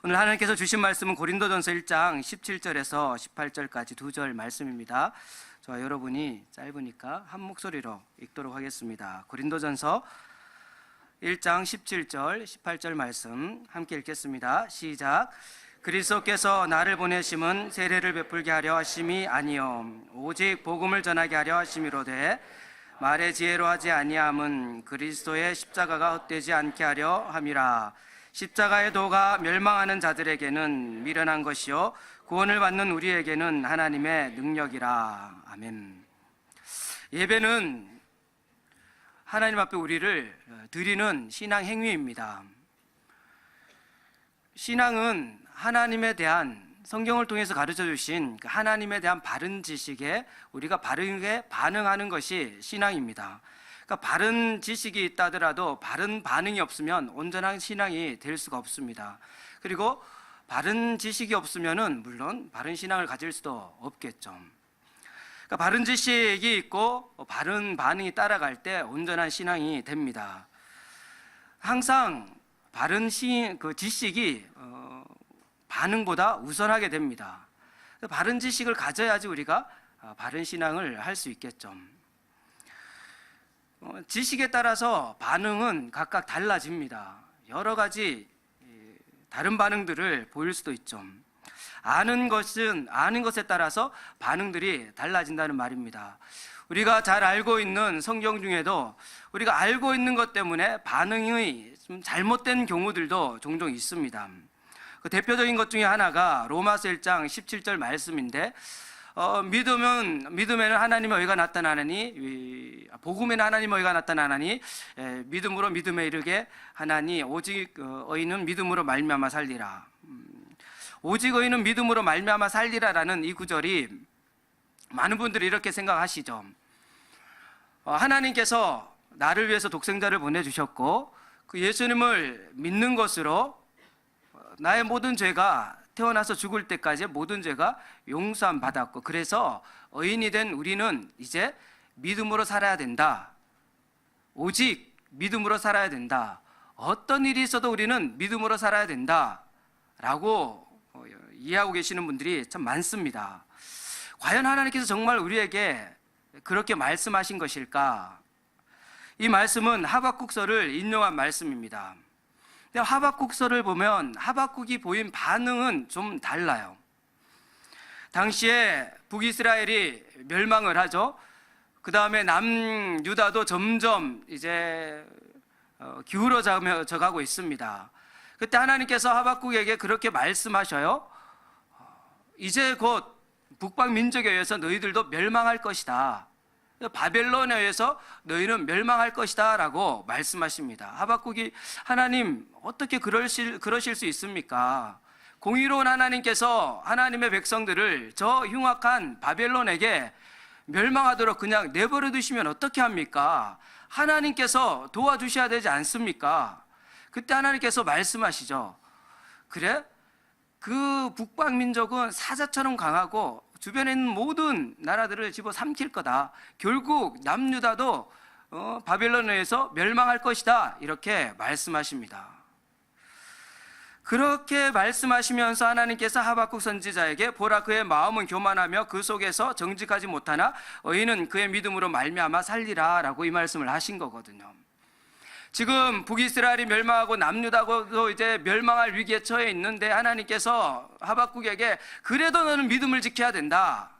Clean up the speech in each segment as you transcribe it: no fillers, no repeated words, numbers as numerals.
오늘 하나님께서 주신 말씀은 고린도전서 1장 17절에서 18절까지 두 절 말씀입니다. 저와 여러분이 짧으니까 한 목소리로 읽도록 하겠습니다. 고린도전서 1장 17절 18절 말씀 함께 읽겠습니다. 시작. 그리스도께서 나를 보내심은 세례를 베풀게 하려 하심이 아니요 오직 복음을 전하게 하려 하심이로되 말의 지혜로 하지 아니함은 그리스도의 십자가가 헛되지 않게 하려 함이라. 십자가의 도가 멸망하는 자들에게는 미련한 것이요 구원을 받는 우리에게는 하나님의 능력이라. 아멘. 예배는 하나님 앞에 우리를 드리는 신앙 행위입니다. 신앙은 하나님에 대한 성경을 통해서 가르쳐 주신 하나님에 대한 바른 지식에 우리가 바르게 반응하는 것이 신앙입니다. 그러니까 바른 지식이 있다 하더라도 바른 반응이 없으면 온전한 신앙이 될 수가 없습니다. 그리고 바른 지식이 없으면은 물론 바른 신앙을 가질 수도 없겠죠. 그러니까 바른 지식이 있고 바른 반응이 따라갈 때 온전한 신앙이 됩니다. 항상 바른 지식이 반응보다 우선하게 됩니다. 바른 지식을 가져야지 우리가 바른 신앙을 할 수 있겠죠. 지식에 따라서 반응은 각각 달라집니다. 여러 가지 다른 반응들을 보일 수도 있죠. 아는 것에 따라서 반응들이 달라진다는 말입니다. 우리가 잘 알고 있는 성경 중에도 우리가 알고 있는 것 때문에 반응이 좀 잘못된 경우들도 종종 있습니다. 그 대표적인 것 중에 하나가 로마서 1장 17절 말씀인데 믿음에는 하나님의 의가 나타나니 복음에는 하나님의 의가 나타나니 믿음으로 믿음에 이르게 하나니 오직 의인은 믿음으로 말미암아 살리라. 오직 의인은 믿음으로 말미암아 살리라라는 이 구절이 많은 분들이 이렇게 생각하시죠. 하나님께서 나를 위해서 독생자를 보내주셨고 그 예수님을 믿는 것으로 나의 모든 죄가 태어나서 죽을 때까지 모든 죄가 용서함 받았고 그래서 의인이 된 우리는 이제 믿음으로 살아야 된다. 오직 믿음으로 살아야 된다. 어떤 일이 있어도 우리는 믿음으로 살아야 된다 라고 이해하고 계시는 분들이 참 많습니다. 과연 하나님께서 정말 우리에게 그렇게 말씀하신 것일까? 이 말씀은 하박국서를 인용한 말씀입니다. 하박국서를 보면 하박국이 보인 반응은 좀 달라요. 당시에 북이스라엘이 멸망을 하죠. 그 다음에 남유다도 점점 이제 기울어져 가고 있습니다. 그때 하나님께서 하박국에게 그렇게 말씀하셔요. 이제 곧 북방 민족에 의해서 너희들도 멸망할 것이다. 바벨론에 의해서 너희는 멸망할 것이다 라고 말씀하십니다. 하박국이 하나님 어떻게 그러실 수 있습니까? 공의로운 하나님께서 하나님의 백성들을 저 흉악한 바벨론에게 멸망하도록 그냥 내버려 두시면 어떻게 합니까? 하나님께서 도와주셔야 되지 않습니까? 그때 하나님께서 말씀하시죠. 그래? 그 북방 민족은 사자처럼 강하고 주변에 있는 모든 나라들을 집어삼킬 거다. 결국 남유다도 바벨론에 의해서 멸망할 것이다. 이렇게 말씀하십니다. 그렇게 말씀하시면서 하나님께서 하박국 선지자에게 보라 그의 마음은 교만하며 그 속에서 정직하지 못하나 의인은 그의 믿음으로 말미암아 살리라 라고 이 말씀을 하신 거거든요. 지금 북이스라엘이 멸망하고 남유다도 이제 멸망할 위기에 처해 있는데 하나님께서 하박국에게 그래도 너는 믿음을 지켜야 된다.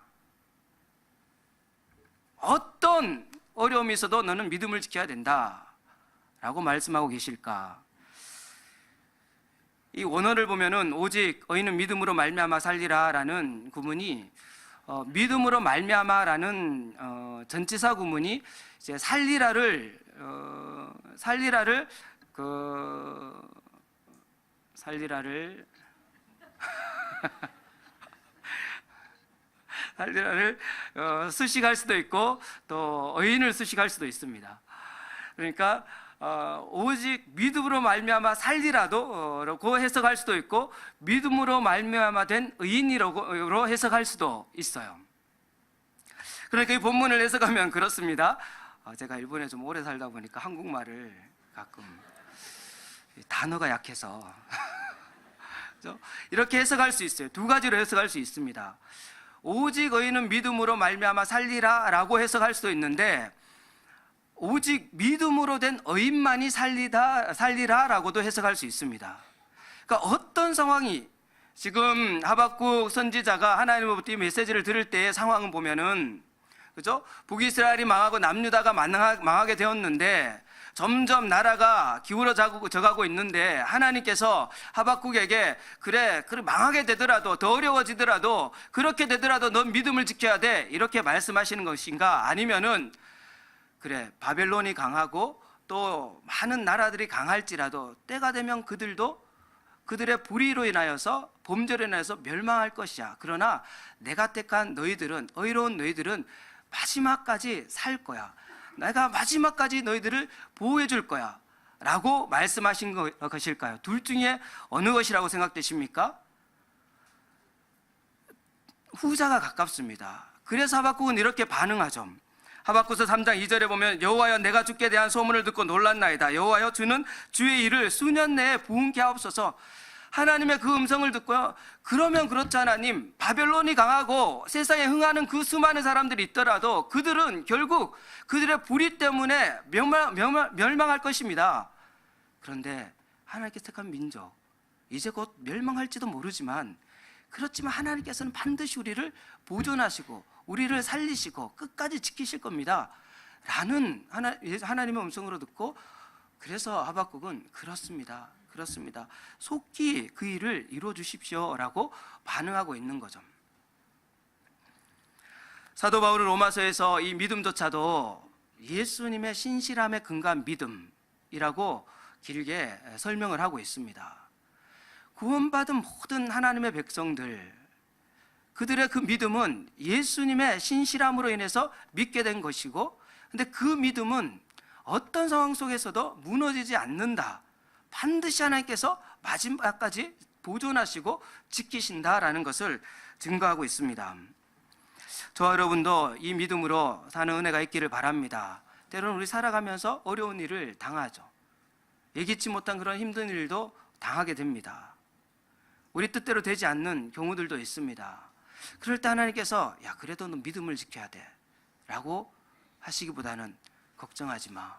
어떤 어려움이 있어도 너는 믿음을 지켜야 된다 라고 말씀하고 계실까? 이 원어를 보면은 오직 의인은 믿음으로 말미암아 살리라 라는 구문이 믿음으로 말미암아라는 전치사 구문이 이제 살리라를 수식할 수도 있고 또 의인을 수식할 수도 있습니다. 그러니까 오직 믿음으로 말미암아 살리라도 해석할 수도 있고 믿음으로 말미암아 된 의인이라고 해석할 수도 있어요. 그러니까 이 본문을 해석하면 그렇습니다. 제가 일본에 좀 오래 살다 보니까 한국말을 가끔 단어가 약해서 그죠? 이렇게 해석할 수 있어요. 두 가지로 해석할 수 있습니다. 오직 의인은 믿음으로 말미암아 살리라라고 해석할 수도 있는데, 오직 믿음으로 된 의인만이 살리라라고도 해석할 수 있습니다. 그러니까 어떤 상황이, 지금 하박국 선지자가 하나님으로부터 이 메시지를 들을 때의 상황을 보면은, 그죠? 북이스라엘이 망하고 남유다가 망하게 되었는데 점점 나라가 기울어져가고 있는데, 하나님께서 하박국에게 그래 망하게 되더라도, 더 어려워지더라도, 그렇게 되더라도 넌 믿음을 지켜야 돼, 이렇게 말씀하시는 것인가? 아니면은 그래 바벨론이 강하고 또 많은 나라들이 강할지라도 때가 되면 그들도 그들의 불의로 인하여서, 범죄로 인하여서 멸망할 것이야. 그러나 내가 택한 너희들은, 의로운 너희들은 마지막까지 살 거야. 내가 마지막까지 너희들을 보호해 줄 거야 라고 말씀하신 것일까요? 둘 중에 어느 것이라고 생각되십니까? 후자가 가깝습니다. 그래서 하박국은 이렇게 반응하죠. 하박국서 3장 2절에 보면, 여호와여 내가 주께 대한 소문을 듣고 놀랐나이다. 여호와여 주는 주의 일을 수년 내에 부응케 하옵소서. 하나님의 그 음성을 듣고요, 그러면 그렇지 하나님, 바벨론이 강하고 세상에 흥하는 그 수많은 사람들이 있더라도 그들은 결국 그들의 불의 때문에 멸망할 것입니다. 그런데 하나님께서 택한 민족, 이제 곧 멸망할지도 모르지만, 그렇지만 하나님께서는 반드시 우리를 보존하시고 우리를 살리시고 끝까지 지키실 겁니다 라는 하나님의 음성으로 듣고, 그래서 하박국은 그렇습니다, 속히 그 일을 이루어 주십시오 라고 반응하고 있는 거죠. 사도 바울은 로마서에서 이 믿음조차도 예수님의 신실함에 근거한 믿음이라고 길게 설명을 하고 있습니다. 구원받은 모든 하나님의 백성들, 그들의 그 믿음은 예수님의 신실함으로 인해서 믿게 된 것이고, 근데 그 믿음은 어떤 상황 속에서도 무너지지 않는다, 반드시 하나님께서 마지막까지 보존하시고 지키신다라는 것을 증거하고 있습니다. 저와 여러분도 이 믿음으로 사는 은혜가 있기를 바랍니다. 때로는 우리 살아가면서 어려운 일을 당하죠. 예기치 못한 그런 힘든 일도 당하게 됩니다. 우리 뜻대로 되지 않는 경우들도 있습니다. 그럴 때 하나님께서 야 그래도 너 믿음을 지켜야 돼 라고 하시기보다는, 걱정하지 마,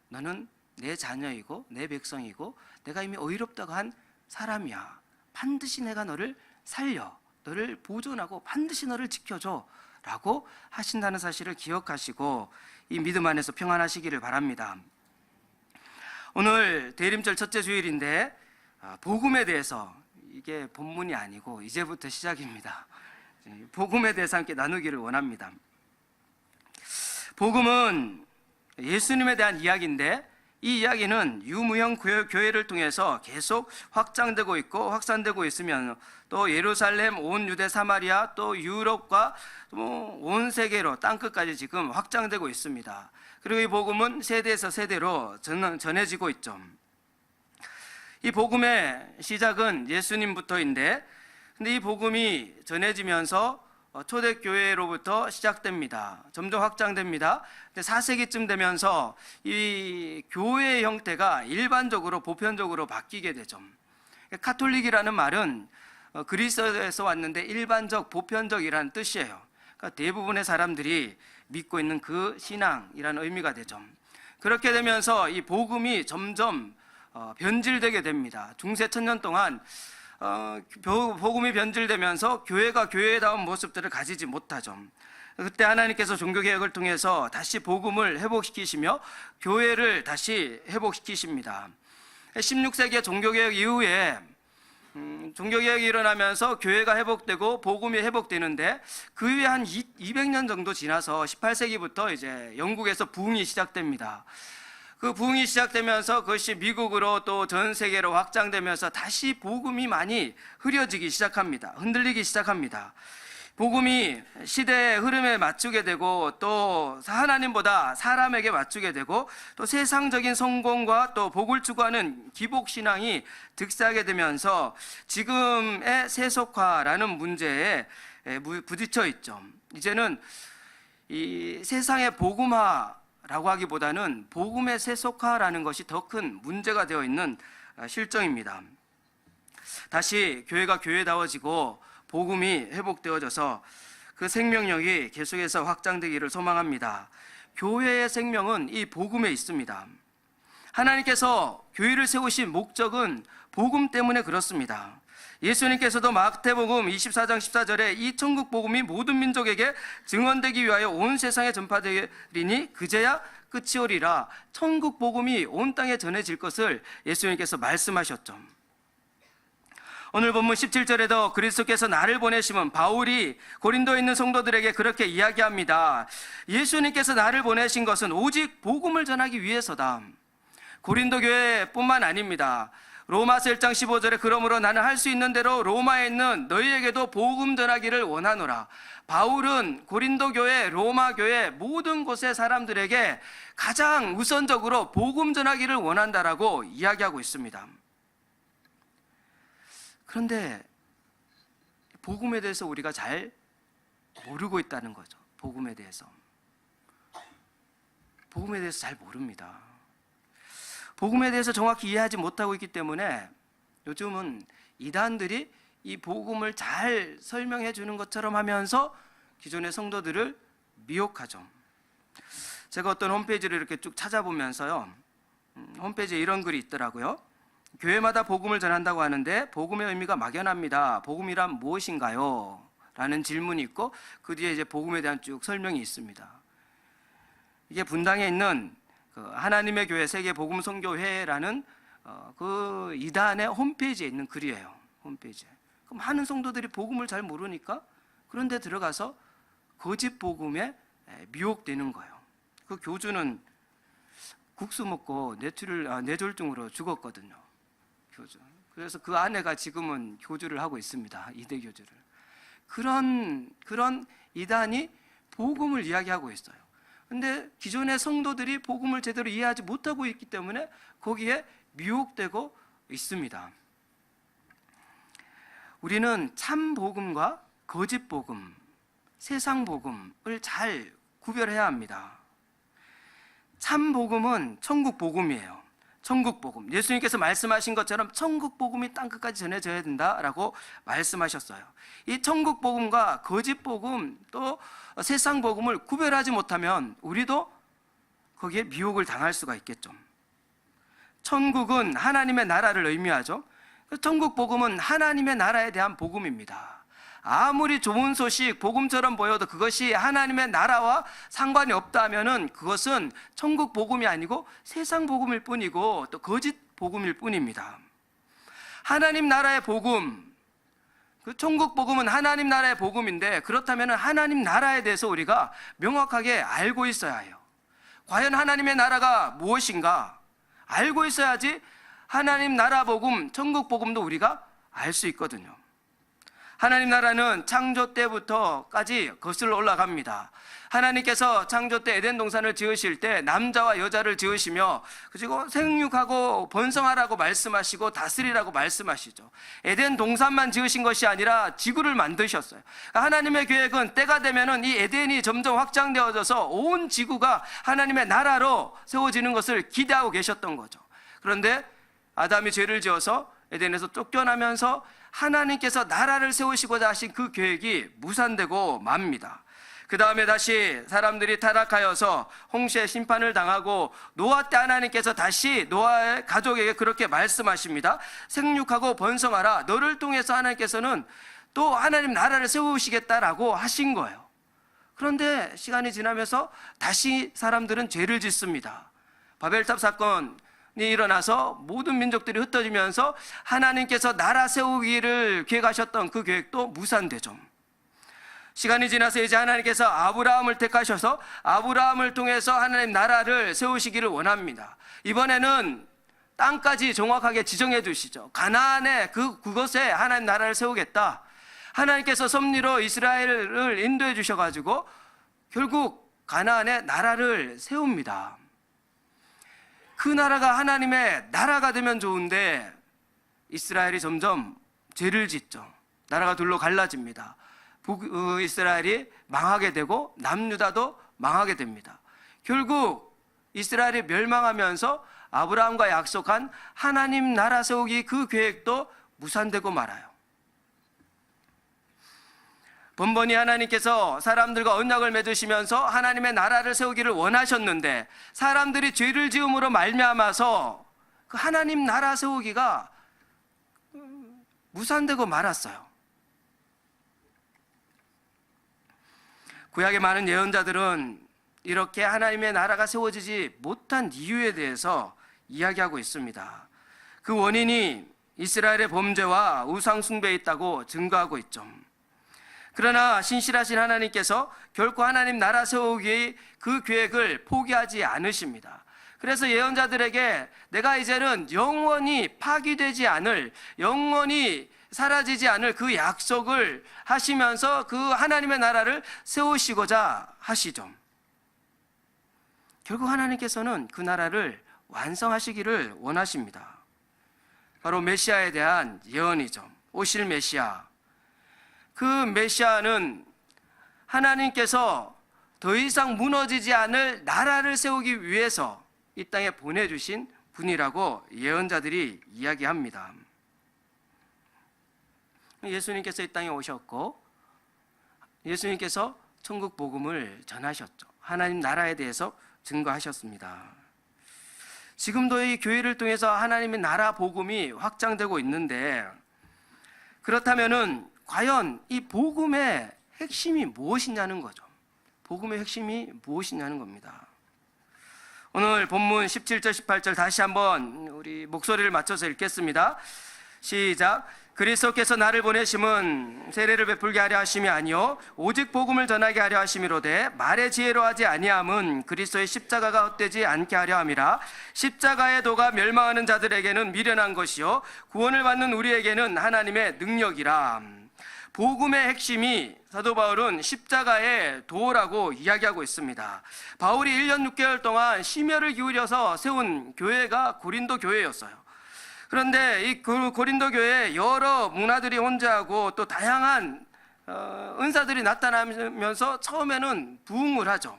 너는 내 자녀이고 내 백성이고 내가 이미 의롭다고 한 사람이야. 반드시 내가 너를 살려, 너를 보존하고 반드시 너를 지켜줘 라고 하신다는 사실을 기억하시고 이 믿음 안에서 평안하시기를 바랍니다. 오늘 대림절 첫째 주일인데 복음에 대해서, 이게 본문이 아니고 이제부터 시작입니다. 복음에 대해서 함께 나누기를 원합니다. 복음은 예수님에 대한 이야기인데, 이 이야기는 유무형 교회를 통해서 계속 확장되고 있고 확산되고 있으면, 또 예루살렘, 온 유대 사마리아, 또 유럽과 온 세계로 땅끝까지 지금 확장되고 있습니다. 그리고 이 복음은 세대에서 세대로 전해지고 있죠. 이 복음의 시작은 예수님부터인데, 근데 이 복음이 전해지면서 초대교회로부터 시작됩니다. 점점 확장됩니다. 4세기쯤 되면서 이 교회의 형태가 일반적으로 보편적으로 바뀌게 되죠. 카톨릭이라는 말은 그리스에서 왔는데 일반적, 보편적이라는 뜻이에요. 그러니까 대부분의 사람들이 믿고 있는 그 신앙이라는 의미가 되죠. 그렇게 되면서 이 복음이 점점 변질되게 됩니다. 중세 천년 동안 복음이 변질되면서 교회가 교회다운 모습들을 가지지 못하죠. 그때 하나님께서 종교개혁을 통해서 다시 복음을 회복시키시며 교회를 다시 회복시키십니다. 16세기의 종교개혁 이후에 종교개혁이 일어나면서 교회가 회복되고 복음이 회복되는데, 그 후에 한 200년 정도 지나서 18세기부터 이제 영국에서 부흥이 시작됩니다. 그 부흥이 시작되면서 그것이 미국으로 또 전 세계로 확장되면서 다시 복음이 많이 흐려지기 시작합니다. 흔들리기 시작합니다. 복음이 시대의 흐름에 맞추게 되고, 또 하나님보다 사람에게 맞추게 되고, 또 세상적인 성공과 또 복을 추구하는 기복신앙이 득세하게 되면서 지금의 세속화라는 문제에 부딪혀 있죠. 이제는 이 세상의 복음화라고 하기보다는 복음의 세속화라는 것이 더 큰 문제가 되어 있는 실정입니다. 다시 교회가 교회다워지고 복음이 회복되어져서 그 생명력이 계속해서 확장되기를 소망합니다. 교회의 생명은 이 복음에 있습니다. 하나님께서 교회를 세우신 목적은 복음 때문에 그렇습니다. 예수님께서도 마태복음 24장 14절에 이 천국 복음이 모든 민족에게 증언되기 위하여 온 세상에 전파되리니 그제야 끝이 오리라. 천국 복음이 온 땅에 전해질 것을 예수님께서 말씀하셨죠. 오늘 본문 17절에도 그리스도께서 나를 보내심은, 바울이 고린도에 있는 성도들에게 그렇게 이야기합니다. 예수님께서 나를 보내신 것은 오직 복음을 전하기 위해서다. 고린도 교회뿐만 아닙니다. 로마서 1장 15절에 그러므로 나는 할 수 있는 대로 로마에 있는 너희에게도 복음 전하기를 원하노라. 바울은 고린도 교회, 로마 교회 모든 곳의 사람들에게 가장 우선적으로 복음 전하기를 원한다라고 이야기하고 있습니다. 그런데 복음에 대해서 우리가 잘 모르고 있다는 거죠. 복음에 대해서 잘 모릅니다. 복음에 대해서 정확히 이해하지 못하고 있기 때문에 요즘은 이단들이 이 복음을 잘 설명해 주는 것처럼 하면서 기존의 성도들을 미혹하죠. 제가 어떤 홈페이지를 이렇게 쭉 찾아보면서요, 홈페이지에 이런 글이 있더라고요. 교회마다 복음을 전한다고 하는데 복음의 의미가 막연합니다. 복음이란 무엇인가요? 라는 질문이 있고 그 뒤에 이제 복음에 대한 쭉 설명이 있습니다. 이게 분당에 있는 하나님의 교회 세계 복음 선교회라는 그 이단의 홈페이지에 있는 글이에요. 홈페이지에. 그럼 많은 성도들이 복음을 잘 모르니까 그런 데 들어가서 거짓 복음에 미혹되는 거예요. 그 교주는 국수 먹고 뇌졸중으로 죽었거든요. 교주. 그래서 그 아내가 지금은 교주를 하고 있습니다. 이대 교주를. 그런 이단이 복음을 이야기하고 있어요. 근데 기존의 성도들이 복음을 제대로 이해하지 못하고 있기 때문에 거기에 미혹되고 있습니다. 우리는 참 복음과 거짓 복음, 세상 복음을 잘 구별해야 합니다. 참 복음은 천국 복음이에요. 천국 복음. 예수님께서 말씀하신 것처럼 천국 복음이 땅끝까지 전해져야 된다라고 말씀하셨어요. 이 천국 복음과 거짓 복음 또 세상 복음을 구별하지 못하면 우리도 거기에 미혹을 당할 수가 있겠죠. 천국은 하나님의 나라를 의미하죠. 천국 복음은 하나님의 나라에 대한 복음입니다. 아무리 좋은 소식, 복음처럼 보여도 그것이 하나님의 나라와 상관이 없다면은 그것은 천국 복음이 아니고 세상 복음일 뿐이고 또 거짓 복음일 뿐입니다. 하나님 나라의 복음, 그 천국 복음은 하나님 나라의 복음인데 그렇다면 하나님 나라에 대해서 우리가 명확하게 알고 있어야 해요. 과연 하나님의 나라가 무엇인가 알고 있어야지 하나님 나라 복음, 천국 복음도 우리가 알 수 있거든요. 하나님 나라는 창조 때부터까지 거슬러 올라갑니다. 하나님께서 창조 때 에덴 동산을 지으실 때 남자와 여자를 지으시며 그리고 생육하고 번성하라고 말씀하시고 다스리라고 말씀하시죠. 에덴 동산만 지으신 것이 아니라 지구를 만드셨어요. 하나님의 계획은 때가 되면은 이 에덴이 점점 확장되어져서 온 지구가 하나님의 나라로 세워지는 것을 기대하고 계셨던 거죠. 그런데 아담이 죄를 지어서 에덴에서 쫓겨나면서 하나님께서 나라를 세우시고자 하신 그 계획이 무산되고 맙니다. 그 다음에 다시 사람들이 타락하여서 홍수의 심판을 당하고 노아 때 하나님께서 다시 노아의 가족에게 그렇게 말씀하십니다. 생육하고 번성하라. 너를 통해서 하나님께서는 또 하나님 나라를 세우시겠다라고 하신 거예요. 그런데 시간이 지나면서 다시 사람들은 죄를 짓습니다. 바벨탑 사건이 일어나서 모든 민족들이 흩어지면서 하나님께서 나라 세우기를 계획하셨던 그 계획도 무산되죠. 시간이 지나서 이제 하나님께서 아브라함을 택하셔서 아브라함을 통해서 하나님 나라를 세우시기를 원합니다. 이번에는 땅까지 정확하게 지정해 주시죠. 가나안의 그곳에 하나님 나라를 세우겠다. 하나님께서 섭리로 이스라엘을 인도해 주셔가지고 결국 가나안의 나라를 세웁니다. 그 나라가 하나님의 나라가 되면 좋은데 이스라엘이 점점 죄를 짓죠. 나라가 둘로 갈라집니다. 북이스라엘이 망하게 되고 남유다도 망하게 됩니다. 결국 이스라엘이 멸망하면서 아브라함과 약속한 하나님 나라 세우기 그 계획도 무산되고 말아요. 번번이 하나님께서 사람들과 언약을 맺으시면서 하나님의 나라를 세우기를 원하셨는데 사람들이 죄를 지음으로 말미암아서 그 하나님 나라 세우기가 무산되고 말았어요. 구약의 많은 예언자들은 이렇게 하나님의 나라가 세워지지 못한 이유에 대해서 이야기하고 있습니다. 그 원인이 이스라엘의 범죄와 우상 숭배에 있다고 증거하고 있죠. 그러나 신실하신 하나님께서 결코 하나님 나라 세우기의 그 계획을 포기하지 않으십니다. 그래서 예언자들에게 내가 이제는 영원히 파기되지 않을, 영원히 사라지지 않을 그 약속을 하시면서 그 하나님의 나라를 세우시고자 하시죠. 결국 하나님께서는 그 나라를 완성하시기를 원하십니다. 바로 메시아에 대한 예언이죠. 오실 메시아. 그 메시아는 하나님께서 더 이상 무너지지 않을 나라를 세우기 위해서 이 땅에 보내주신 분이라고 예언자들이 이야기합니다. 예수님께서 이 땅에 오셨고 예수님께서 천국 복음을 전하셨죠. 하나님 나라에 대해서 증거하셨습니다. 지금도 이 교회를 통해서 하나님의 나라 복음이 확장되고 있는데 그렇다면은 과연 이 복음의 핵심이 무엇이냐는 거죠. 복음의 핵심이 무엇이냐는 겁니다. 오늘 본문 17절 18절 다시 한번 우리 목소리를 맞춰서 읽겠습니다. 시작. 그리스도께서 나를 보내심은 세례를 베풀게 하려 하심이 아니요 오직 복음을 전하게 하려 하심이로되 말의 지혜로 하지 아니함은 그리스도의 십자가가 헛되지 않게 하려 함이라. 십자가의 도가 멸망하는 자들에게는 미련한 것이요 구원을 받는 우리에게는 하나님의 능력이라. 복음의 핵심이 사도 바울은 십자가의 도라고 이야기하고 있습니다. 바울이 1년 6개월 동안 심혈을 기울여서 세운 교회가 고린도 교회였어요. 그런데 이 고린도 교회에 여러 문화들이 혼재하고 또 다양한 은사들이 나타나면서 처음에는 부흥을 하죠.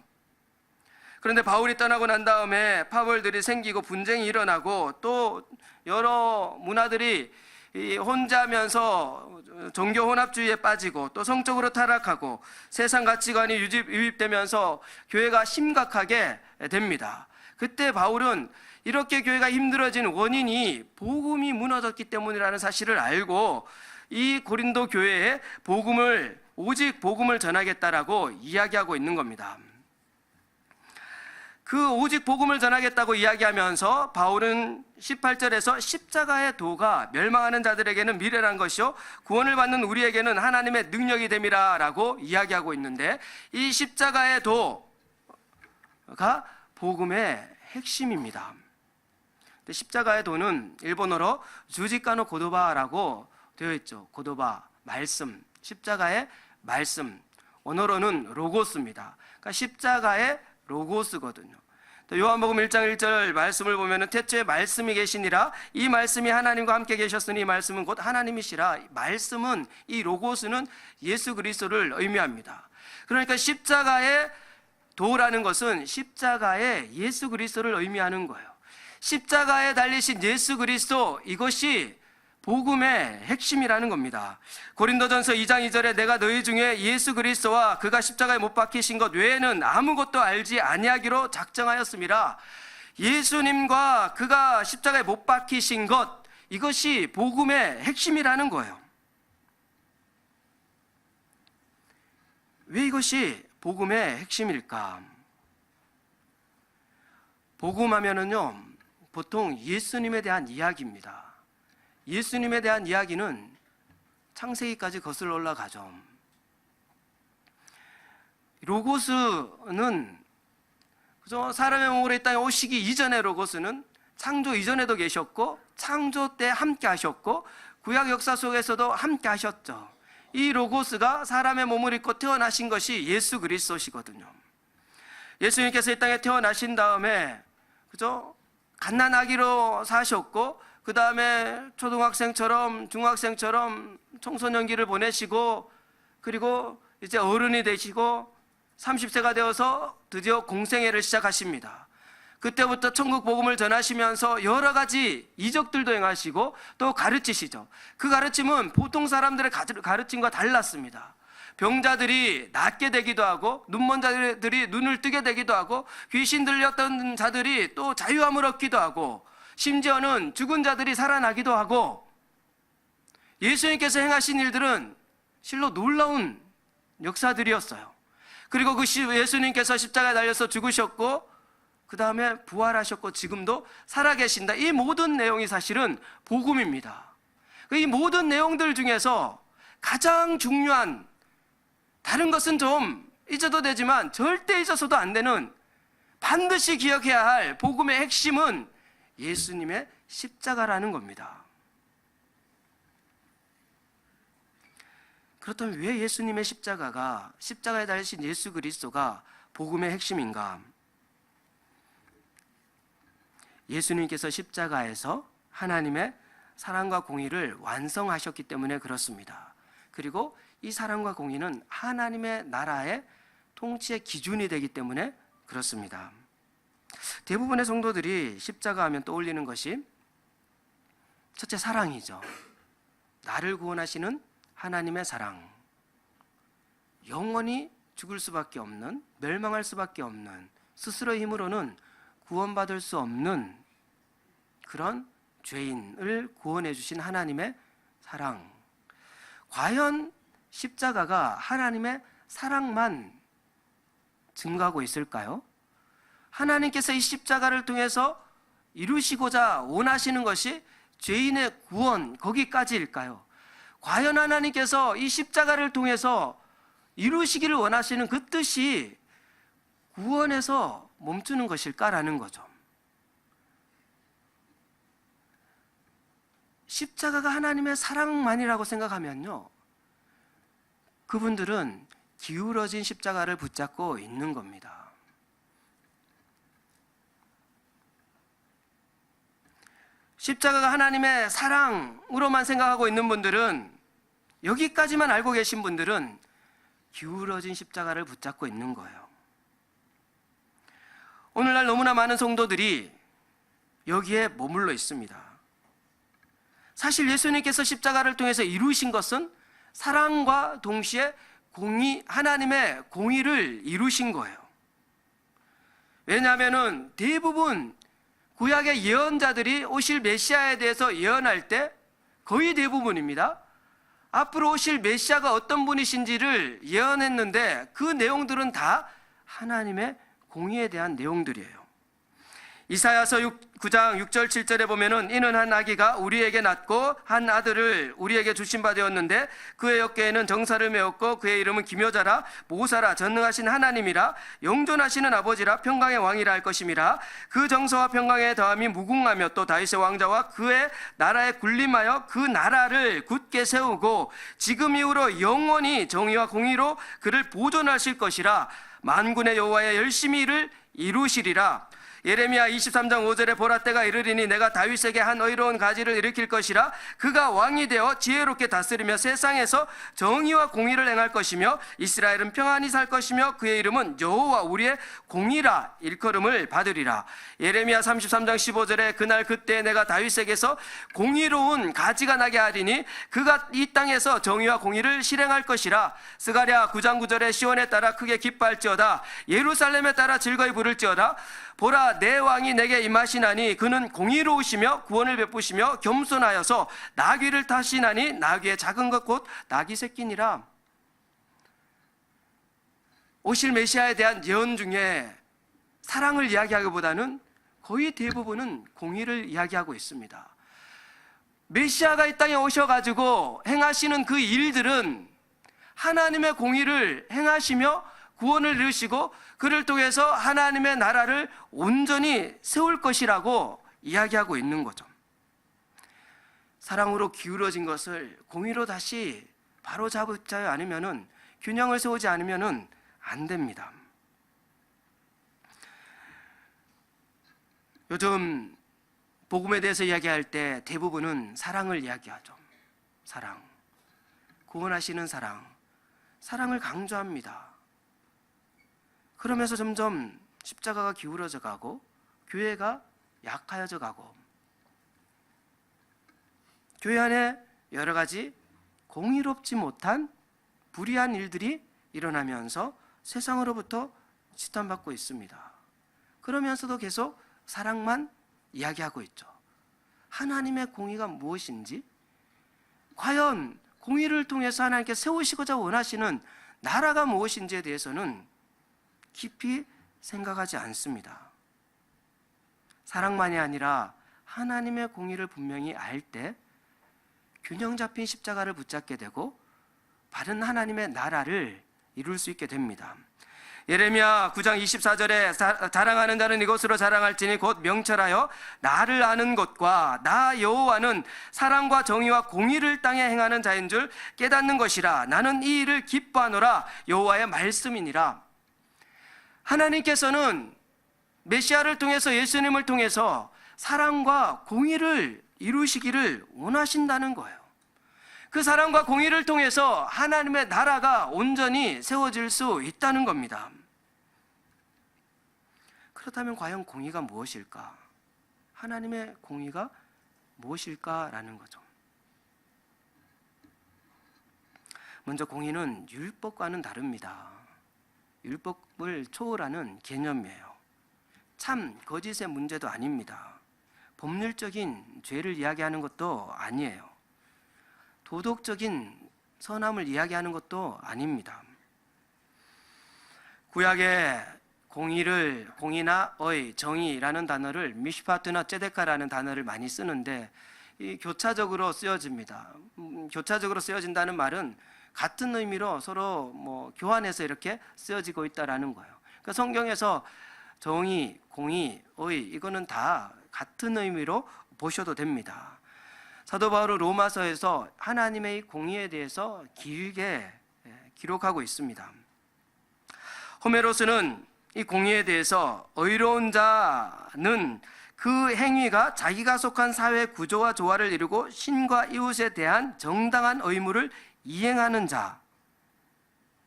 그런데 바울이 떠나고 난 다음에 파벌들이 생기고 분쟁이 일어나고 또 여러 문화들이 혼자하면서 종교 혼합주의에 빠지고 또 성적으로 타락하고 세상 가치관이 유입되면서 교회가 심각하게 됩니다. 그때 바울은 이렇게 교회가 힘들어진 원인이 복음이 무너졌기 때문이라는 사실을 알고 이 고린도 교회에 오직 복음을 전하겠다라고 이야기하고 있는 겁니다. 그 오직 복음을 전하겠다고 이야기하면서 바울은 18절에서 십자가의 도가 멸망하는 자들에게는 미련한 것이요 구원을 받는 우리에게는 하나님의 능력이 됨이라 라고 이야기하고 있는데 이 십자가의 도가 복음의 핵심입니다. 십자가의 도는 일본어로 주지카노 고도바라고 되어 있죠. 고도바, 말씀, 십자가의 말씀, 언어로는 로고스입니다. 그러니까 십자가의 로고스거든요. 요한복음 1장 1절 말씀을 보면 태초에 말씀이 계시니라 이 말씀이 하나님과 함께 계셨으니 이 말씀은 곧 하나님이시라. 말씀은 이 로고스는 예수 그리스도를 의미합니다. 그러니까 십자가의 도라는 것은 십자가의 예수 그리스도를 의미하는 거예요. 십자가에 달리신 예수 그리스도, 이것이 복음의 핵심이라는 겁니다. 고린도전서 2장 2절에 내가 너희 중에 예수 그리스도와 그가 십자가에 못 박히신 것 외에는 아무것도 알지 아니하기로 작정하였음이라. 예수님과 그가 십자가에 못 박히신 것, 이것이 복음의 핵심이라는 거예요. 왜 이것이 복음의 핵심일까? 복음하면은요 보통 예수님에 대한 이야기입니다. 예수님에 대한 이야기는 창세기까지 거슬러 올라가죠. 로고스는 그죠? 사람의 몸으로 이 땅에 오시기 이전의 로고스는 창조 이전에도 계셨고 창조 때 함께 하셨고 구약 역사 속에서도 함께 하셨죠. 이 로고스가 사람의 몸을 입고 태어나신 것이 예수 그리스도시거든요. 예수님께서 이 땅에 태어나신 다음에 그죠? 갓난아기로 사셨고 그 다음에 초등학생처럼 중학생처럼 청소년기를 보내시고 그리고 이제 어른이 되시고 30세가 되어서 드디어 공생애를 시작하십니다. 그때부터 천국 복음을 전하시면서 여러 가지 이적들도 행하시고 또 가르치시죠. 그 가르침은 보통 사람들의 가르침과 달랐습니다. 병자들이 낫게 되기도 하고, 눈먼 자들이 눈을 뜨게 되기도 하고, 귀신 들렸던 자들이 또 자유함을 얻기도 하고, 심지어는 죽은 자들이 살아나기도 하고, 예수님께서 행하신 일들은 실로 놀라운 역사들이었어요. 그리고 그 예수님께서 십자가에 달려서 죽으셨고 그 다음에 부활하셨고 지금도 살아계신다. 이 모든 내용이 사실은 복음입니다. 이 모든 내용들 중에서 가장 중요한, 다른 것은 좀 잊어도 되지만 절대 잊어서도 안 되는, 반드시 기억해야 할 복음의 핵심은 예수님의 십자가라는 겁니다. 그렇다면 왜 예수님의 십자가에 달리신 예수 그리스도가 복음의 핵심인가? 예수님께서 십자가에서 하나님의 사랑과 공의를 완성하셨기 때문에 그렇습니다. 그리고 이 사랑과 공의는 하나님의 나라의 통치의 기준이 되기 때문에 그렇습니다. 대부분의 성도들이 십자가 하면 떠올리는 것이 첫째, 사랑이죠. 나를 구원하시는 하나님의 사랑, 영원히 죽을 수밖에 없는, 멸망할 수밖에 없는, 스스로의 힘으로는 구원받을 수 없는 그런 죄인을 구원해 주신 하나님의 사랑. 과연 십자가가 하나님의 사랑만 증거하고 있을까요? 하나님께서 이 십자가를 통해서 이루시고자 원하시는 것이 죄인의 구원, 거기까지일까요? 과연 하나님께서 이 십자가를 통해서 이루시기를 원하시는 그 뜻이 구원에서 멈추는 것일까라는 거죠. 십자가가 하나님의 사랑만이라고 생각하면요, 그분들은 기울어진 십자가를 붙잡고 있는 겁니다. 십자가가 하나님의 사랑으로만 생각하고 있는 분들은, 여기까지만 알고 계신 분들은 기울어진 십자가를 붙잡고 있는 거예요. 오늘날 너무나 많은 성도들이 여기에 머물러 있습니다. 사실 예수님께서 십자가를 통해서 이루신 것은 사랑과 동시에 하나님의 공의를 이루신 거예요. 왜냐하면 대부분 구약의 예언자들이 오실 메시아에 대해서 예언할 때 거의 대부분입니다, 앞으로 오실 메시아가 어떤 분이신지를 예언했는데 그 내용들은 다 하나님의 공의에 대한 내용들이에요. 이사야서 9장 6절 7절에 보면은 이는 한 아기가 우리에게 낳고 한 아들을 우리에게 주신 바 되었는데 그의 어깨에는 정사를 메었고 그의 이름은 기묘자라 모사라 전능하신 하나님이라 영존하시는 아버지라 평강의 왕이라 할 것임이라. 그 정서와 평강의 더함이 무궁하며 또 다윗의 왕자와 그의 나라에 군림하여 그 나라를 굳게 세우고 지금 이후로 영원히 정의와 공의로 그를 보존하실 것이라. 만군의 여호와의 열심히 이를 이루시리라. 예레미야 23장 5절에 보라 때가 이르리니 내가 다윗에게 한 의로운 가지를 일으킬 것이라. 그가 왕이 되어 지혜롭게 다스리며 세상에서 정의와 공의를 행할 것이며 이스라엘은 평안히 살 것이며 그의 이름은 여호와 우리의 공의라 일컬음을 받으리라. 예레미야 33장 15절에 그날 그때 내가 다윗에게서 공의로운 가지가 나게 하리니 그가 이 땅에서 정의와 공의를 실행할 것이라. 스가랴 9장 9절에 시온에 따라 크게 기뻐할지어다 예루살렘에 따라 즐거이 부를지어다. 보라 내 왕이 내게 임하시나니 그는 공의로우시며 구원을 베푸시며 겸손하여서 나귀를 타시나니 나귀의 작은 것 곧 나귀 새끼니라. 오실 메시아에 대한 예언 중에 사랑을 이야기하기보다는 거의 대부분은 공의를 이야기하고 있습니다. 메시아가 이 땅에 오셔가지고 행하시는 그 일들은 하나님의 공의를 행하시며 구원을 이루시고 그를 통해서 하나님의 나라를 온전히 세울 것이라고 이야기하고 있는 거죠. 사랑으로 기울어진 것을 공의로 다시 바로잡지 않으면은, 균형을 세우지 않으면은 안 됩니다. 요즘 복음에 대해서 이야기할 때 대부분은 사랑을 이야기하죠. 사랑, 구원하시는 사랑, 사랑을 강조합니다. 그러면서 점점 십자가가 기울어져 가고 교회가 약하여져 가고 교회 안에 여러 가지 공의롭지 못한 불의한 일들이 일어나면서 세상으로부터 지탄받고 있습니다. 그러면서도 계속 사랑만 이야기하고 있죠. 하나님의 공의가 무엇인지, 과연 공의를 통해서 하나님께 세우시고자 원하시는 나라가 무엇인지에 대해서는 깊이 생각하지 않습니다. 사랑만이 아니라 하나님의 공의를 분명히 알 때 균형 잡힌 십자가를 붙잡게 되고 바른 하나님의 나라를 이룰 수 있게 됩니다. 예레미야 9장 24절에 자랑하는 자는 이것으로 자랑할지니 곧 명철하여 나를 아는 것과 나 여호와는 사랑과 정의와 공의를 땅에 행하는 자인 줄 깨닫는 것이라. 나는 이 일을 기뻐하노라. 여호와의 말씀이니라. 하나님께서는 메시아를 통해서, 예수님을 통해서 사랑과 공의를 이루시기를 원하신다는 거예요. 그 사랑과 공의를 통해서 하나님의 나라가 온전히 세워질 수 있다는 겁니다. 그렇다면 과연 공의가 무엇일까? 하나님의 공의가 무엇일까라는 거죠. 먼저 공의는 율법과는 다릅니다. 율법을 초월하는 개념이에요. 참 거짓의 문제도 아닙니다. 법률적인 죄를 이야기하는 것도 아니에요. 도덕적인 선함을 이야기하는 것도 아닙니다. 구약에 공의나 정의라는 단어를 미슈파트나 ጼ데카라는 단어를 많이 쓰는데 이 교차적으로 쓰여집니다. 교차적으로 쓰여진다는 말은 같은 의미로 서로 교환해서 이렇게 쓰여지고 있다라는 거예요. 그러니까 성경에서 정의, 공의, 이거는 다 같은 의미로 보셔도 됩니다. 사도 바울은 로마서에서 하나님의 공의에 대해서 길게 기록하고 있습니다. 호메로스는 이 공의에 대해서 의로운 자는 그 행위가 자기가 속한 사회 구조와 조화를 이루고 신과 이웃에 대한 정당한 의무를 이행하는 자.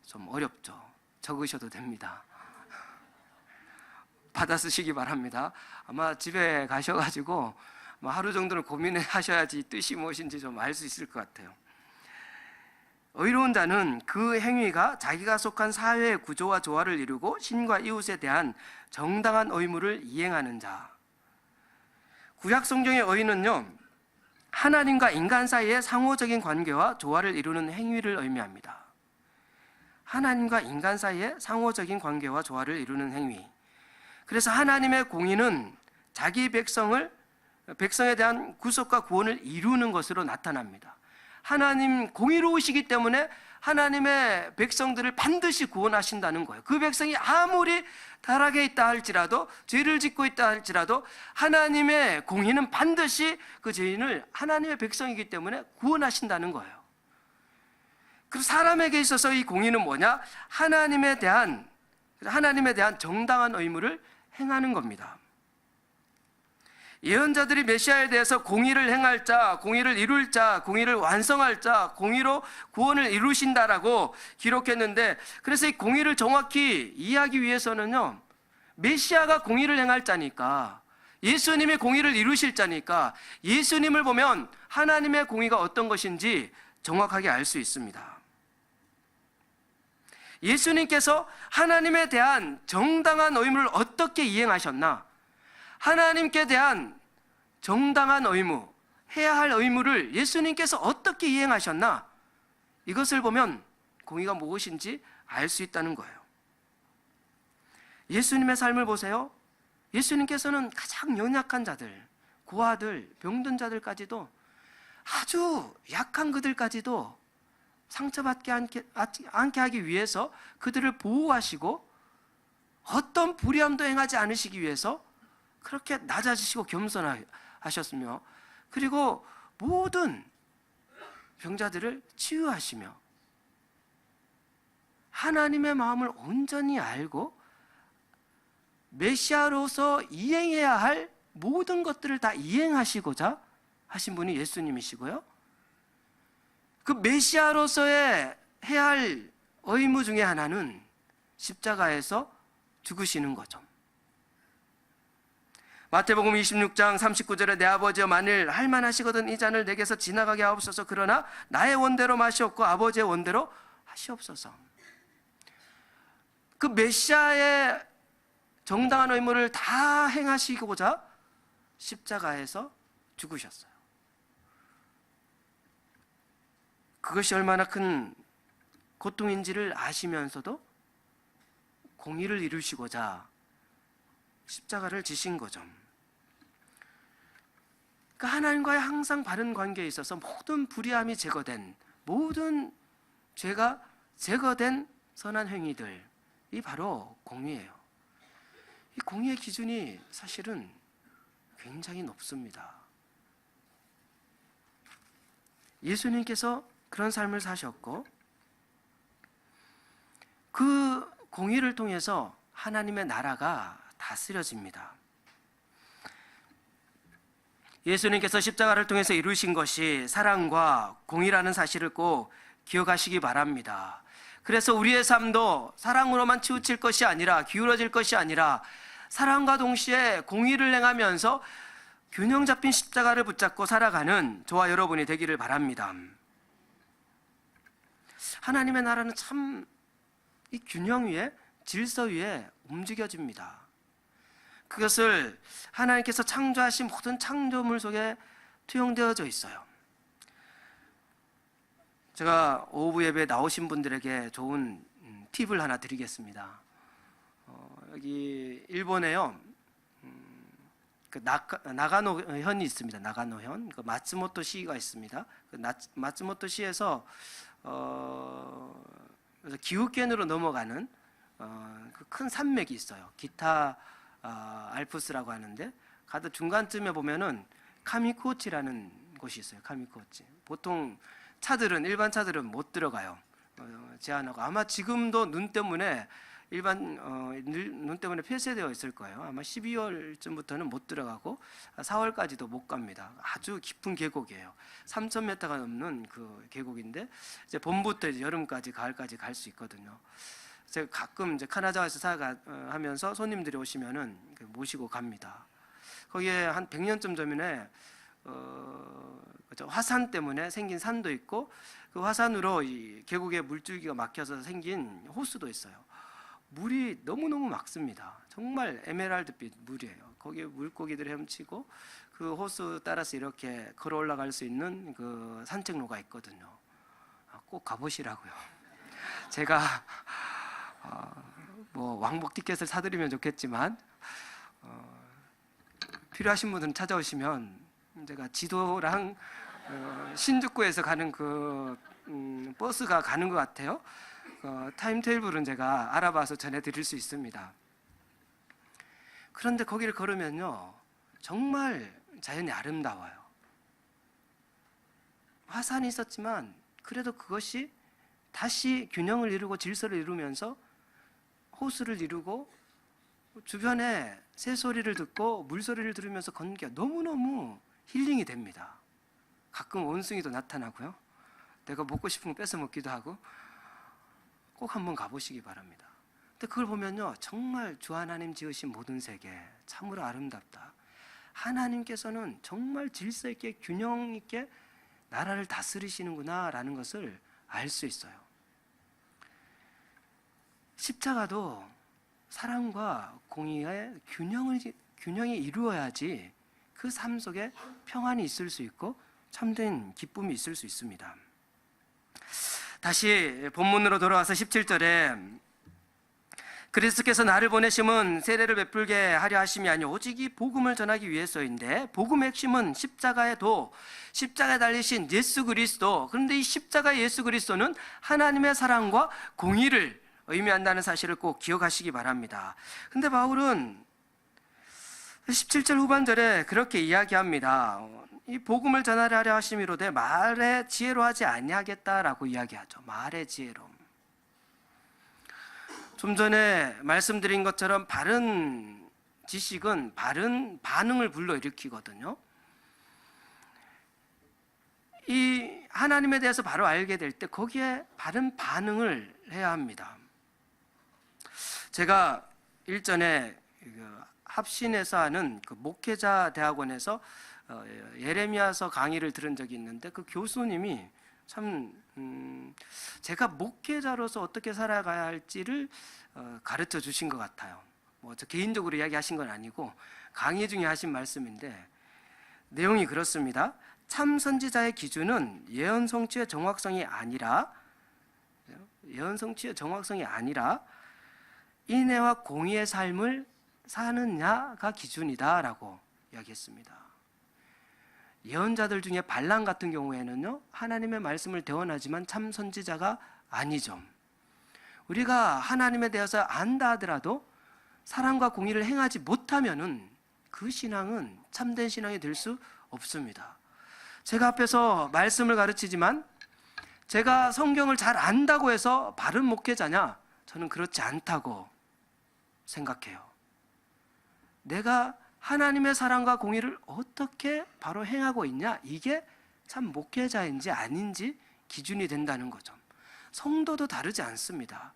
좀 어렵죠? 적으셔도 됩니다. 받아 쓰시기 바랍니다. 아마 집에 가셔가지고 하루 정도는 고민하셔야지 뜻이 무엇인지 좀 알 수 있을 것 같아요. 의로운 자는 그 행위가 자기가 속한 사회의 구조와 조화를 이루고 신과 이웃에 대한 정당한 의무를 이행하는 자. 구약 성경의 의는요, 하나님과 인간 사이의 상호적인 관계와 조화를 이루는 행위를 의미합니다. 하나님과 인간 사이의 상호적인 관계와 조화를 이루는 행위. 그래서 하나님의 공의는 자기 백성에 대한 구속과 구원을 이루는 것으로 나타납니다. 하나님 공의로우시기 때문에 하나님의 백성들을 반드시 구원하신다는 거예요. 그 백성이 아무리 타락해 있다 할지라도, 죄를 짓고 있다 할지라도 하나님의 공의는 반드시 그 죄인을, 하나님의 백성이기 때문에 구원하신다는 거예요. 그리고 사람에게 있어서 이 공의는 뭐냐? 하나님에 대한 정당한 의무를 행하는 겁니다. 예언자들이 메시아에 대해서 공의를 행할 자, 공의를 이룰 자, 공의를 완성할 자, 공의로 구원을 이루신다라고 기록했는데, 그래서 이 공의를 정확히 이해하기 위해서는요, 메시아가 공의를 행할 자니까, 예수님이 공의를 이루실 자니까 예수님을 보면 하나님의 공의가 어떤 것인지 정확하게 알 수 있습니다. 예수님께서 하나님에 대한 정당한 의무를 어떻게 이행하셨나? 하나님께 대한 정당한 의무, 해야 할 의무를 예수님께서 어떻게 이행하셨나? 이것을 보면 공의가 무엇인지 알 수 있다는 거예요. 예수님의 삶을 보세요. 예수님께서는 가장 연약한 자들, 고아들, 병든 자들까지도, 아주 약한 그들까지도 상처받지 않게 하기 위해서 그들을 보호하시고 어떤 불의함도 행하지 않으시기 위해서 그렇게 낮아지시고 겸손하셨으며, 그리고 모든 병자들을 치유하시며 하나님의 마음을 온전히 알고 메시아로서 이행해야 할 모든 것들을 다 이행하시고자 하신 분이 예수님이시고요, 그 메시아로서의 해야 할 의무 중에 하나는 십자가에서 죽으시는 거죠. 마태복음 26장 39절에 내 아버지여 만일 할만하시거든 이 잔을 내게서 지나가게 하옵소서. 그러나 나의 원대로 마시옵고 아버지의 원대로 하시옵소서. 그 메시아의 정당한 의무를 다 행하시고자 십자가에서 죽으셨어요. 그것이 얼마나 큰 고통인지를 아시면서도 공의를 이루시고자 십자가를 지신 거죠. 그러니까 하나님과의 항상 바른 관계에 있어서 모든 불의함이 제거된, 모든 죄가 제거된 선한 행위들이 바로 공의예요. 이 공의의 기준이 사실은 굉장히 높습니다. 예수님께서 그런 삶을 사셨고 그 공의를 통해서 하나님의 나라가 다스려집니다. 예수님께서 십자가를 통해서 이루신 것이 사랑과 공의라는 사실을 꼭 기억하시기 바랍니다. 그래서 우리의 삶도 사랑으로만 치우칠 것이 아니라, 기울어질 것이 아니라 사랑과 동시에 공의를 행하면서 균형 잡힌 십자가를 붙잡고 살아가는 저와 여러분이 되기를 바랍니다. 하나님의 나라는 참 이 균형 위에, 질서 위에 움직여집니다. 그것을 하나님께서 창조하신 모든 창조물 속에 투영되어져 있어요. 제가 오후 예배에 나오신 분들에게 좋은 팁을 하나 드리겠습니다. 여기 일본에요, 그 나가노현이 있습니다. 나가노현, 그 마츠모토 시가 있습니다. 그 마츠모토 시에서 그래서 기후권으로 넘어가는 그 큰 산맥이 있어요. 기타 알프스라고 하는데, 가도 중간쯤에 보면은 카미코치라는 곳이 있어요. 카미코치. 보통 차들은, 일반 차들은 못 들어가요. 제한하고, 아마 지금도 눈 때문에 눈 때문에 폐쇄되어 있을 거예요. 아마 12월쯤부터는 못 들어가고 4월까지도 못 갑니다. 아주 깊은 계곡이에요. 3,000m가 넘는 그 계곡인데, 이제 봄부터 이제 여름까지, 가을까지 갈 수 있거든요. 제가 가끔 이제 카나다에서 하면서 손님들이 오시면은 모시고 갑니다. 거기에 한 100년쯤 전에 화산 때문에 생긴 산도 있고, 그 화산으로 이 계곡에 물줄기가 막혀서 생긴 호수도 있어요. 물이 너무너무 맑습니다. 정말 에메랄드빛 물이에요. 거기에 물고기들이 헤엄치고 그 호수 따라서 이렇게 걸어 올라갈 수 있는 그 산책로가 있거든요. 꼭 가보시라고요. 제가 뭐 왕복 티켓을 사드리면 좋겠지만 필요하신 분들은 찾아오시면 제가 지도랑 신주쿠에서 가는 그 버스가 가는 것 같아요. 타임테이블은 제가 알아봐서 전해드릴 수 있습니다. 그런데 거기를 걸으면요, 정말 자연이 아름다워요. 화산이 있었지만 그래도 그것이 다시 균형을 이루고 질서를 이루면서 호수를 이루고, 주변에 새소리를 듣고 물소리를 들으면서 걷는 게 너무너무 힐링이 됩니다. 가끔 원숭이도 나타나고요, 내가 먹고 싶은 거 뺏어 먹기도 하고. 꼭 한번 가보시기 바랍니다. 근데 그걸 보면요, 정말 주 하나님 지으신 모든 세계 참으로 아름답다. 하나님께서는 정말 질서 있게, 균형 있게 나라를 다스리시는구나 라는 것을 알 수 있어요. 십자가도 사랑과 공의의 균형이 이루어야지 그 삶 속에 평안이 있을 수 있고 참된 기쁨이 있을 수 있습니다. 다시 본문으로 돌아와서 17절에 그리스도께서 나를 보내심은 세례를 베풀게 하려 하심이 아니오 오직 이 복음을 전하기 위해서인데, 복음의 핵심은 십자가에 달리신 예수 그리스도. 그런데 이 십자가 예수 그리스도는 하나님의 사랑과 공의를 의미한다는 사실을 꼭 기억하시기 바랍니다. 근데 바울은 17절 후반절에 그렇게 이야기합니다. 이 복음을 전하려 하심이로되 말의 지혜로 하지 아니하겠다라고 이야기하죠. 말의 지혜로. 좀 전에 말씀드린 것처럼 바른 지식은 바른 반응을 불러일으키거든요. 이 하나님에 대해서 바로 알게 될 때 거기에 바른 반응을 해야 합니다. 제가 일전에 합신에서 하는 그 목회자 대학원에서 예레미야서 강의를 들은 적이 있는데 그 교수님이 참 제가 목회자로서 어떻게 살아가야 할지를 가르쳐 주신 것 같아요. 뭐 저 개인적으로 이야기하신 건 아니고 강의 중에 하신 말씀인데 내용이 그렇습니다. 참 선지자의 기준은 예언 성취의 정확성이 아니라 인애와 공의의 삶을 사느냐가 기준이다라고 이야기했습니다. 예언자들 중에 발람 같은 경우에는요, 하나님의 말씀을 대언하지만 참 선지자가 아니죠. 우리가 하나님에 대해서 안다 하더라도 사랑과 공의를 행하지 못하면은 그 신앙은 참된 신앙이 될 수 없습니다. 제가 앞에서 말씀을 가르치지만 제가 성경을 잘 안다고 해서 바른 목회자냐? 저는 그렇지 않다고 생각해요. 내가 하나님의 사랑과 공의를 어떻게 바로 행하고 있냐? 이게 참 목회자인지 아닌지 기준이 된다는 거죠. 성도도 다르지 않습니다.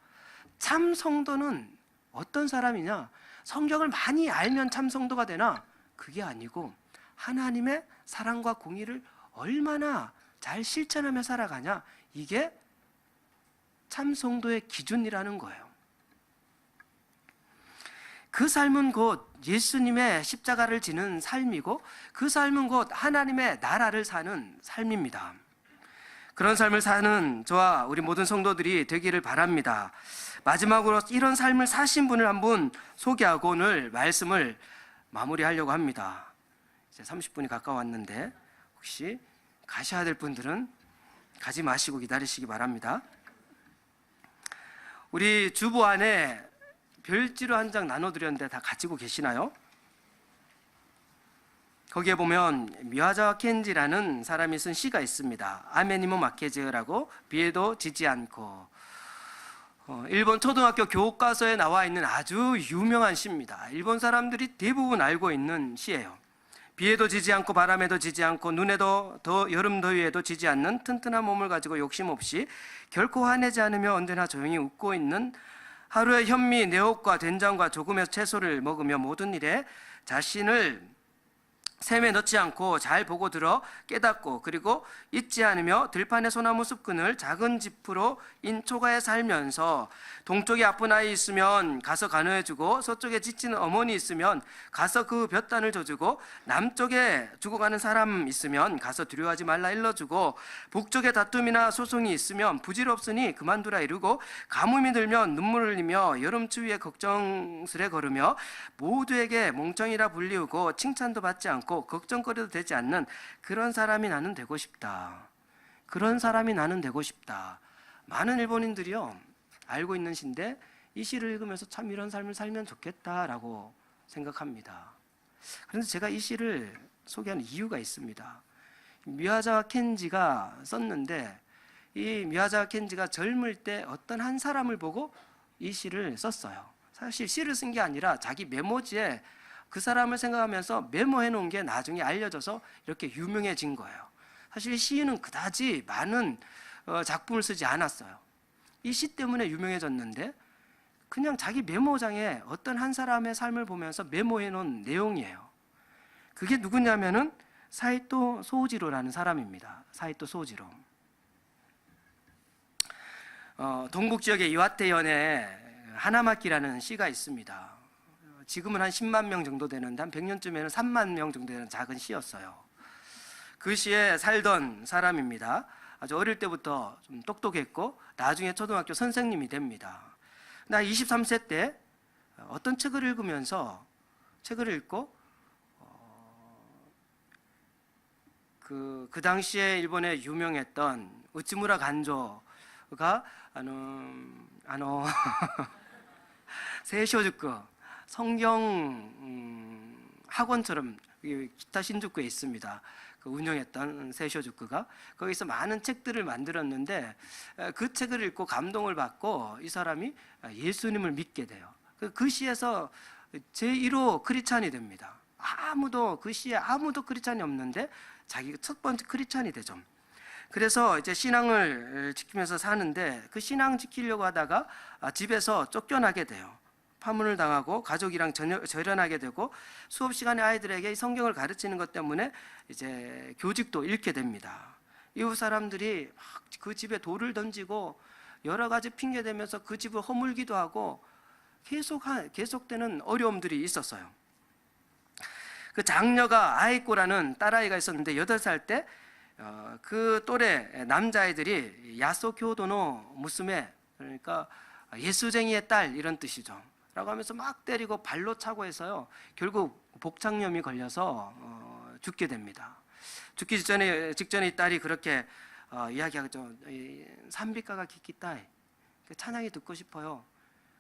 참 성도는 어떤 사람이냐? 성경을 많이 알면 참 성도가 되나? 그게 아니고 하나님의 사랑과 공의를 얼마나 잘 실천하며 살아가냐? 이게 참 성도의 기준이라는 거예요. 그 삶은 곧 예수님의 십자가를 지는 삶이고 그 삶은 곧 하나님의 나라를 사는 삶입니다. 그런 삶을 사는 저와 우리 모든 성도들이 되기를 바랍니다. 마지막으로 이런 삶을 사신 분을 한 분 소개하고 오늘 말씀을 마무리하려고 합니다. 이제 30분이 가까웠는데 혹시 가셔야 될 분들은 가지 마시고 기다리시기 바랍니다. 우리 주보 안에 별지로 한 장 나눠드렸는데 다 가지고 계시나요? 거기에 보면 미야자와 켄지라는 사람이 쓴 시가 있습니다. 아메니모 마케즈라고 비에도 지지 않고 일본 초등학교 교과서에 나와 있는 아주 유명한 시입니다. 일본 사람들이 대부분 알고 있는 시예요. 비에도 지지 않고 바람에도 지지 않고 눈에도 여름 더위에도 지지 않는 튼튼한 몸을 가지고 욕심 없이 결코 화내지 않으며 언제나 조용히 웃고 있는 하루에 현미, 내옥과 된장과 조금의 채소를 먹으며 모든 일에 자신을 샘에 넣지 않고 잘 보고 들어 깨닫고 그리고 잊지 않으며 들판의 소나무 숲근을 작은 지프로 인 초가에 살면서 동쪽에 아픈 아이 있으면 가서 간호해주고 서쪽에 지친 어머니 있으면 가서 그 볕단을 져주고 남쪽에 죽어가는 사람 있으면 가서 두려워하지 말라 일러주고 북쪽에 다툼이나 소송이 있으면 부질없으니 그만두라 이르고 가뭄이 들면 눈물을 흘리며 여름 추위에 걱정스레 걸으며 모두에게 멍청이라 불리우고 칭찬도 받지 않고 걱정거리도 되지 않는 그런 사람이 나는 되고 싶다. 그런 사람이 나는 되고 싶다. 많은 일본인들이요 알고 있는 시인데 이 시를 읽으면서 참 이런 삶을 살면 좋겠다라고 생각합니다. 그런데 제가 이 시를 소개하는 이유가 있습니다. 미야자와 켄지가 썼는데 이 미야자와 켄지가 젊을 때 어떤 한 사람을 보고 이 시를 썼어요. 사실 시를 쓴 게 아니라 자기 메모지에 그 사람을 생각하면서 메모해 놓은 게 나중에 알려져서 이렇게 유명해진 거예요. 사실 시인은 그다지 많은 작품을 쓰지 않았어요. 이 시 때문에 유명해졌는데 그냥 자기 메모장에 어떤 한 사람의 삶을 보면서 메모해 놓은 내용이에요. 그게 누구냐면은 사이토 소지로라는 사람입니다. 사이토 소지로. 동북 지역의 이와테현에 하나마키라는 시가 있습니다. 지금은 한 10만 명 정도 되는데 한 100년쯤에는 3만 명 정도 되는 작은 시였어요. 그 시에 살던 사람입니다. 아주 어릴 때부터 좀 똑똑했고 나중에 초등학교 선생님이 됩니다. 나 23세 때 어떤 책을 읽으면서 책을 읽고 그 당시에 일본에 유명했던 우치무라 간조가 세쇼주쿠 성경 학원처럼 기타 신주쿠에 있습니다. 그 운영했던 세쇼주쿠가 거기서 많은 책들을 만들었는데 그 책을 읽고 감동을 받고 이 사람이 예수님을 믿게 돼요. 그 시에서 제1호 크리스찬이 됩니다. 그 시에 아무도 크리스찬이 없는데 자기가 첫 번째 크리스찬이 되죠. 그래서 이제 신앙을 지키면서 사는데 그 신앙 지키려고 하다가 집에서 쫓겨나게 돼요. 파문을 당하고 가족이랑 절연하게 되고 수업 시간에 아이들에게 이 성경을 가르치는 것 때문에 이제 교직도 잃게 됩니다. 이웃 사람들이 막 그 집에 돌을 던지고 여러 가지 핑계 대면서 그 집을 허물기도 하고 계속되는 어려움들이 있었어요. 그 장녀가 아이꼬라는 딸아이가 있었는데 8살 때 그 또래 남자아이들이 야소교도노 무스메, 그러니까 예수쟁이의 딸 이런 뜻이죠 라고 하면서 막 때리고 발로 차고 해서요 결국 복장염이 걸려서 죽게 됩니다. 죽기 직전에 이 딸이 그렇게 이야기하죠. 삼비가가 기끼따이, 찬양이 듣고 싶어요.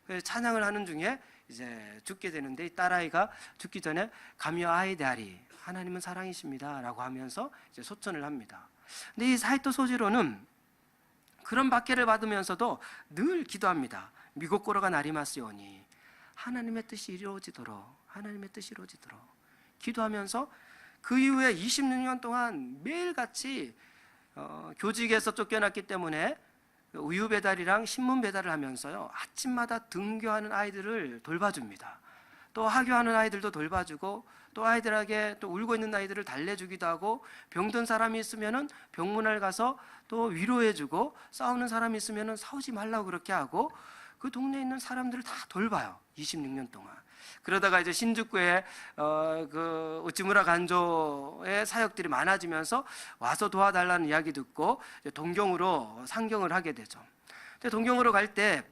그래서 찬양을 하는 중에 이제 죽게 되는데 이 딸아이가 죽기 전에 가미와 아이데아리, 하나님은 사랑이십니다 라고 하면서 이제 소천을 합니다. 근데 이 사이토 소지로는 그런 박해를 받으면서도 늘 기도합니다. 미고꼬로가 나리마스요니, 하나님의 뜻이 이루어지도록, 하나님의 뜻이 이루어지도록 기도하면서 그 이후에 26년 동안 매일같이 교직에서 쫓겨났기 때문에 우유 배달이랑 신문 배달을 하면서요 아침마다 등교하는 아이들을 돌봐줍니다. 또 하교하는 아이들도 돌봐주고 또 아이들에게 또 울고 있는 아이들을 달래주기도 하고 병든 사람이 있으면은 병문안 가서 또 위로해주고 싸우는 사람이 있으면은 싸우지 말라고 그렇게 하고 그 동네에 있는 사람들을 다 돌봐요. 26년 동안. 그러다가 이제 신주쿠에 그 우치무라 간조의 사역들이 많아지면서 와서 도와달라는 이야기 듣고 동경으로 상경을 하게 되죠. 근데 동경으로 갈 때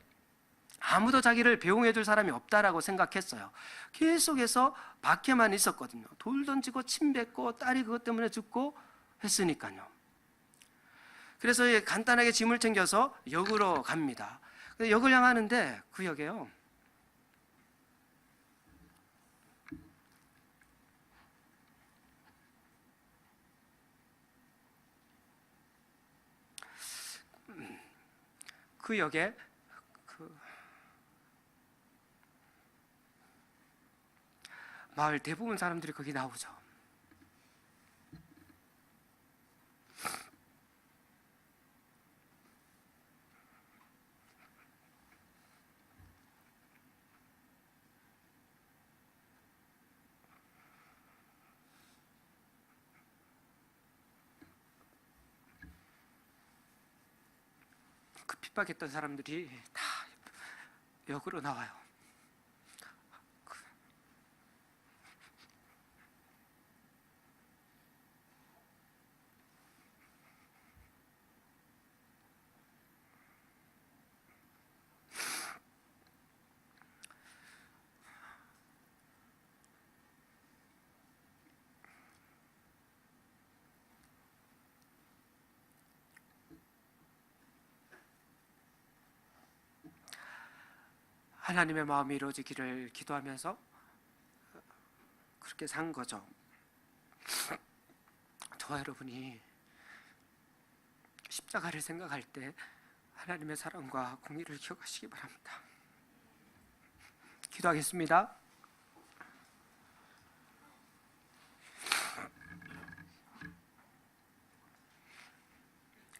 아무도 자기를 배웅해 줄 사람이 없다라고 생각했어요. 계속해서 박해만 있었거든요. 돌 던지고 침 뱉고 딸이 그것 때문에 죽고 했으니까요. 그래서 간단하게 짐을 챙겨서 역으로 갑니다. 역을 향하는데 그 역에요 그 마을 대부분 사람들이 거기 나오죠. 그 핍박했던 사람들이 다 역으로 나와요. 하나님의 마음이 이루어지기를 기도하면서 그렇게 산 거죠. 저와 여러분이 십자가를 생각할 때 하나님의 사랑과 공의를 기억하시기 바랍니다. 기도하겠습니다.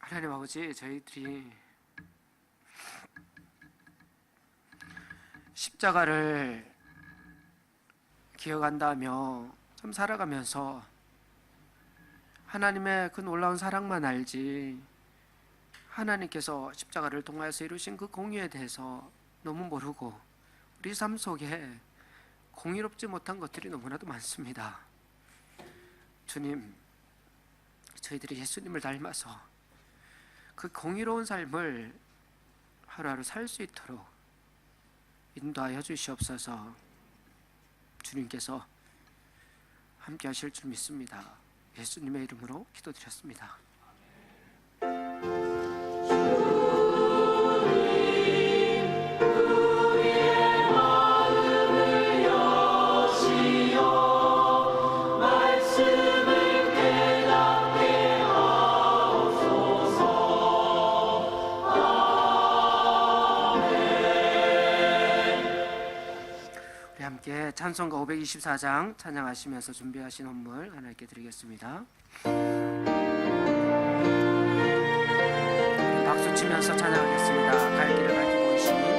하나님 아버지, 저희들이 십자가를 기억한다며 좀 살아가면서 하나님의 그 놀라운 사랑만 알지 하나님께서 십자가를 통하여서 이루신 그 공의에 대해서 너무 모르고 우리 삶 속에 공의롭지 못한 것들이 너무나도 많습니다. 주님, 저희들이 예수님을 닮아서 그 공의로운 삶을 하루하루 살 수 있도록 인도하여 주시옵소서. 주님께서 함께 하실 줄 믿습니다. 예수님의 이름으로 기도드렸습니다. 함께 찬송가 524장 찬양하시면서 준비하신 헌물 하나님께 드리겠습니다. 박수 치면서 찬양하겠습니다. 갈 길을 밝히고 오시니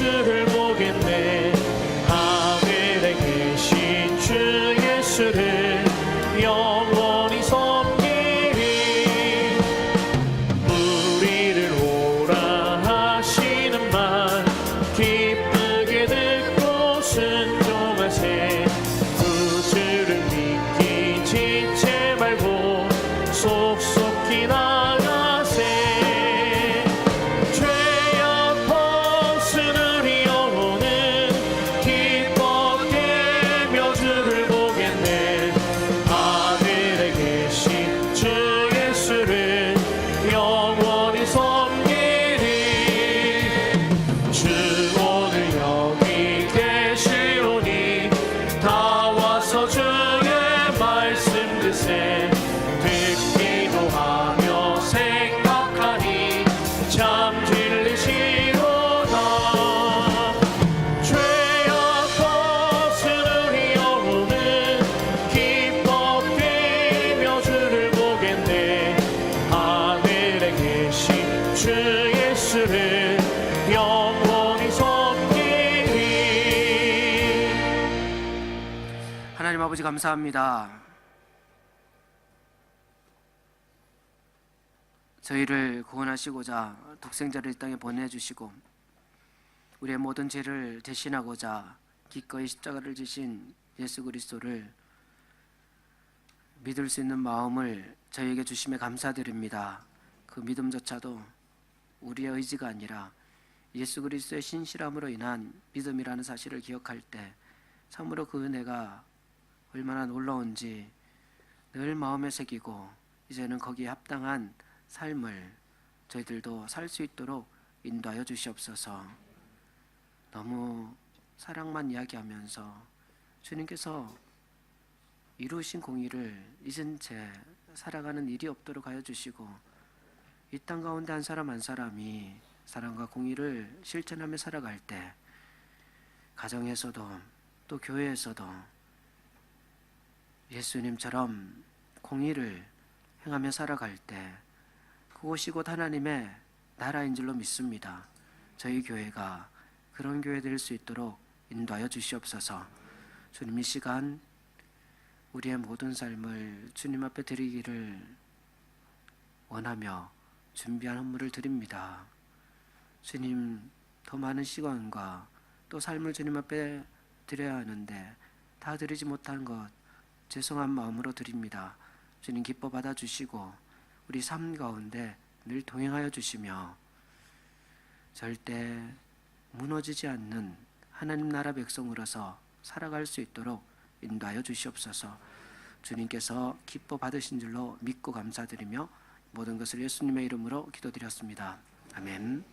주를 보겠네. 하늘에 계신 주 예수를 영원히 섬기리. 우리를 오라 하시는 말 기쁘게 듣고 순종하세. 구주를 믿기 지체 말고 속속히 나가세. 죄악 벗은 우리 영혼은 기뻐 깨며 주를 보겠네. 하늘에 계신 주 예수를 영원히 섬기리. 주 오늘 여기 계시오니 다 와서 주의 말씀 드세. 듣기도 하며 생각하니 참 진리시로다. 죄악 벗은 우리 영혼은 기뻐 뛰며 주를 보겠네. 하늘에 계신 주 예수를 영원히 섬기리. 하나님 아버지 감사합니다. 저희를 구원하시고자 독생자를 이 땅에 보내주시고 우리의 모든 죄를 대신하고자 기꺼이 십자가를 지신 예수 그리스도를 믿을 수 있는 마음을 저희에게 주심에 감사드립니다. 그 믿음조차도 우리의 의지가 아니라 예수 그리스도의 신실함으로 인한 믿음이라는 사실을 기억할 때 참으로 그 은혜가 얼마나 놀라운지 늘 마음에 새기고 이제는 거기에 합당한 삶을 저희들도 살 수 있도록 인도하여 주시옵소서. 너무 사랑만 이야기하면서 주님께서 이루신 공의를 잊은 채 살아가는 일이 없도록 하여 주시고 이 땅 가운데 한 사람 한 사람이 사랑과 공의를 실천하며 살아갈 때 가정에서도 또 교회에서도 예수님처럼 공의를 행하며 살아갈 때 그곳이 곧 하나님의 나라인 줄로 믿습니다. 저희 교회가 그런 교회 될 수 있도록 인도하여 주시옵소서. 주님 이 시간 우리의 모든 삶을 주님 앞에 드리기를 원하며 준비한 헌물을 드립니다. 주님 더 많은 시간과 또 삶을 주님 앞에 드려야 하는데 다 드리지 못한 것 죄송한 마음으로 드립니다. 주님 기뻐 받아주시고 우리 삶 가운데 늘 동행하여 주시며 절대 무너지지 않는 하나님 나라 백성으로서 살아갈 수 있도록 인도하여 주시옵소서. 주님께서 기뻐 받으신 줄로 믿고 감사드리며 모든 것을 예수님의 이름으로 기도드렸습니다. 아멘.